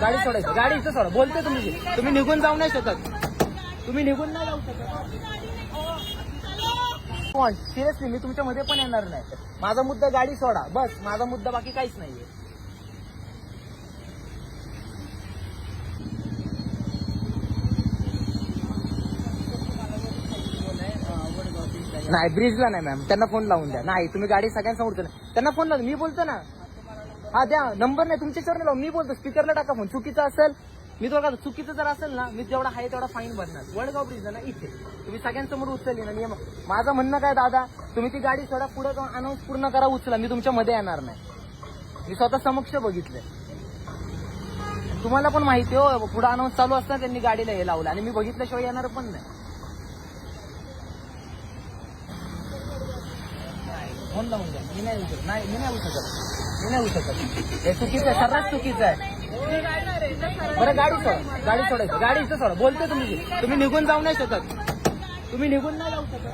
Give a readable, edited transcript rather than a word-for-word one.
गाडी सोडायची, गाडी इथं सोडा. बोलते तुम्ही निघून जाऊ नाही शकत, तुम्ही निघून नाही जाऊ शकत. सिरियसली मी तुमच्या मध्ये पण येणार नाही. माझा मुद्दा गाडी सोडा, बस माझा मुद्दा, बाकी काहीच नाहीये. नाही ब्रिजला नाही मॅम, त्यांना फोन लावून द्या. नाही तुम्ही गाडी सगळ्यांसमोर त्यांना फोन लावून, मी बोलतो ना. हा द्या नंबर, नाही तुमच्याच्यावर लावून मी बोलतो. स्पीकरला टाका फोन. चुकीचं असेल मी तो चुकीचं जर असेल ना, मी जेवढा आहे तेवढा फाईन भरणार. वडगाव ब्रिजला ना इथे तुम्ही सगळ्यांसमोर उचलली ना. नियम माझं म्हणणं काय दादा, तुम्ही ती गाडी सोडा, पुढे अनाऊन्स पूर्ण करा, उचला. मी तुमच्या मध्ये येणार नाही. मी स्वतः समक्ष बघितलंय. तुम्हाला पण माहिती हो, पुढे अनाऊन्स चालू असताना त्यांनी गाडीला हे लावलं आणि मी बघितल्याशिवाय येणार पण नाही. फोन लावून द्या. मी नाही उचलत, नाही मी नाही उचलत, मी नाही उचलत. हे चुकीचं आहे, सर्रास चुकीचं आहे. बरं गाडी सोडा, गाडी सोडायची, गाडी इथं सोडा. बोलते तुम्ही निघून जाऊ नाही शकत, तुम्ही निघून नाही जाऊ शकत.